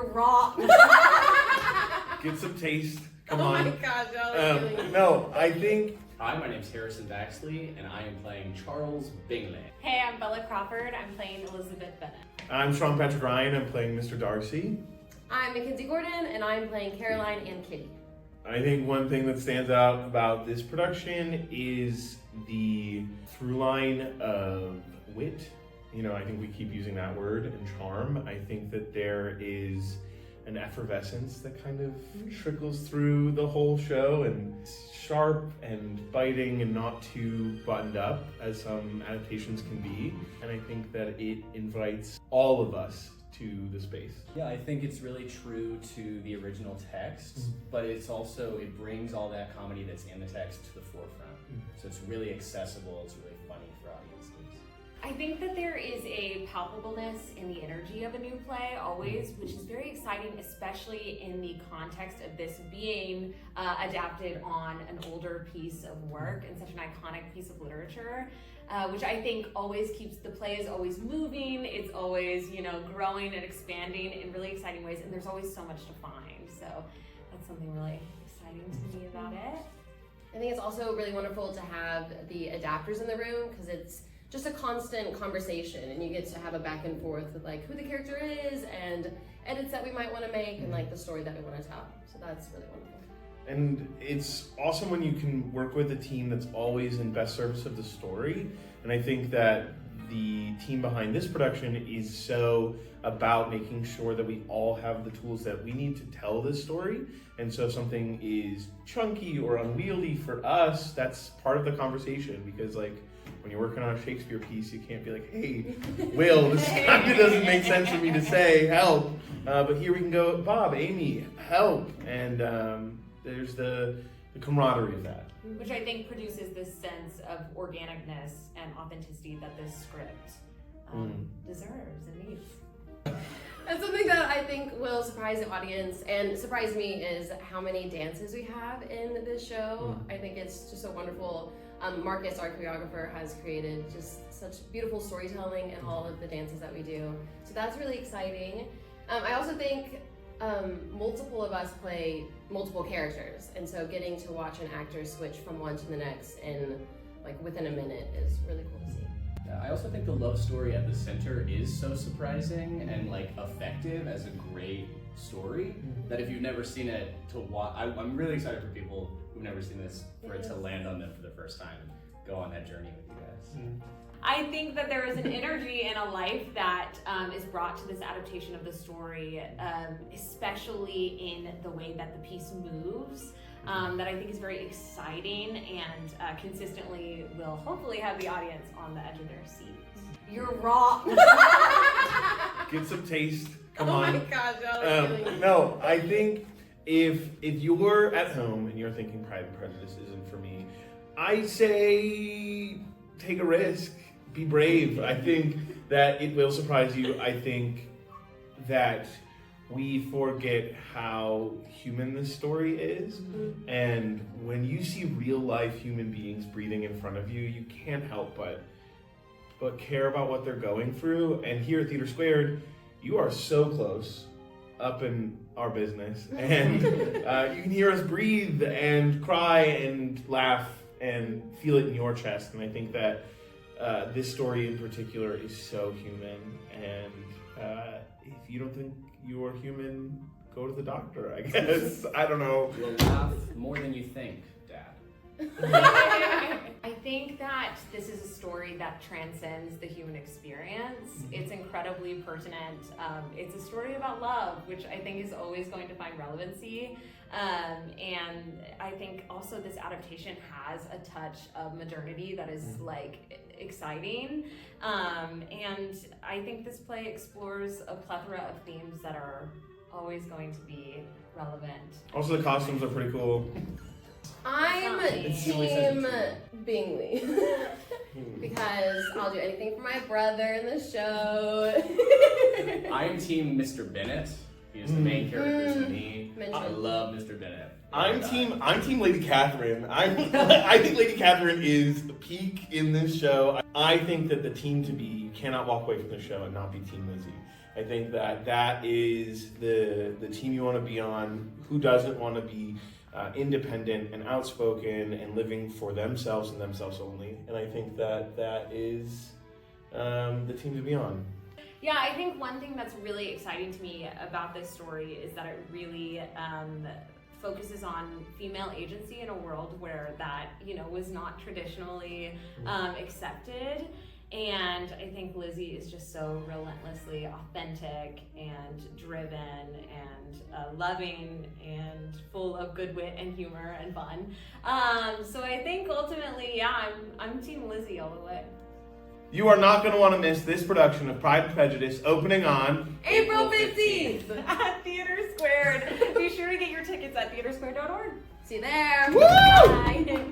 You're wrong. Get some taste. Come Oh on. my gosh, that was really No, I think Hi, my name's Harrison Baxley, and I am playing Charles Bingley. Hey, I'm Bella Crawford. I'm playing Elizabeth Bennet. I'm Sean Patrick Ryan. I'm playing Mr. Darcy. I'm Mackenzie Gordon, and I'm playing Caroline and Kitty. I think one thing that stands out about this production is the through line of wit. You know, I think we keep using that word, and charm. I think that there is an effervescence that kind of trickles through the whole show, and it's sharp and biting and not too buttoned up as some adaptations can be. And I think that it invites all of us to the space. Yeah, I think it's really true to the original text, but it brings all that comedy that's in the text to the forefront. So it's really accessible, it's really funny for audiences. I think that there is a palpableness in the energy of a new play always, which is very exciting, especially in the context of this being adapted on an older piece of work and such an iconic piece of literature, which I think always keeps the play is always moving. It's always, growing and expanding in really exciting ways, and there's always so much to find. So that's something really exciting to me about it. I think it's also really wonderful to have the adapters in the room because it's just a constant conversation, and you get to have a back and forth with like who the character is and edits that we might want to make and like the story that we want to tell. So that's really wonderful. And it's awesome when you can work with a team that's always in best service of the story. And I think that the team behind this production is so about making sure that we all have the tools that we need to tell this story. And so if something is chunky or unwieldy for us, that's part of the conversation, because like when you're working on a Shakespeare piece, you can't be like, hey, Will, this kind of doesn't make sense for me to say, help. But here we can go, Bob, Amy, help. And there's the camaraderie of that. Which I think produces this sense of organicness and authenticity that this script deserves and needs. And something that I think will surprise the audience and surprise me is how many dances we have in this show. I think it's just so wonderful. Marcus, our choreographer, has created just such beautiful storytelling in all of the dances that we do. So that's really exciting. I also think multiple of us play multiple characters, and so getting to watch an actor switch from one to the next in like within a minute is really cool to see. Yeah, I also think the love story at the center is so surprising and like effective as a great story that if you've never seen it, to watch, I'm really excited for people who've never seen this for it to land on them for the first time and go on that journey with you guys. I think that there is an energy and a life that is brought to this adaptation of the story, especially in the way that the piece moves, that I think is very exciting and consistently will hopefully have the audience on the edge of their seats. You're wrong. Get some taste. Come Oh on. my gosh, that was really No, I think if you're at home and you're thinking Pride and Prejudice isn't for me, I say take a risk. Be brave. I think that it will surprise you. I think that we forget how human this story is. And when you see real life human beings breathing in front of you, you can't help but care about what they're going through. And here at Theater Squared, you are so close up in our business. And you can hear us breathe and cry and laugh and feel it in your chest. And I think that this story in particular is so human, and if you don't think you're human, go to the doctor, I guess. I don't know. You'll laugh more than you think, Dad. I think that this is a story that transcends the human experience. It's incredibly pertinent. It's a story about love, which I think is always going to find relevancy. And I think also this adaptation has a touch of modernity that is like exciting. And I think this play explores a plethora of themes that are always going to be relevant. Also, the costumes are pretty cool. I'm It's Team Bingley because I'll do anything for my brother in the show. I am Team Mr. Bennet. He is the main character to me. I love Mr. Bennet. I'm team Lady Catherine. I think Lady Catherine is the peak in this show. I think that the team to be, you cannot walk away from the show and not be Team Lizzie. I think that is the team you want to be on. Who doesn't want to be independent and outspoken and living for themselves and themselves only? And I think that is the team to be on. Yeah, I think one thing that's really exciting to me about this story is that it really focuses on female agency in a world where that, was not traditionally accepted. And I think Lizzie is just so relentlessly authentic and driven and loving and full of good wit and humor and fun. So I think ultimately, yeah, I'm Team Lizzie all the way. You are not going to want to miss this production of Pride and Prejudice opening on April 15th at Theater Squared. Be sure to get your tickets at theatersquared.org. See you there. Woo! Bye.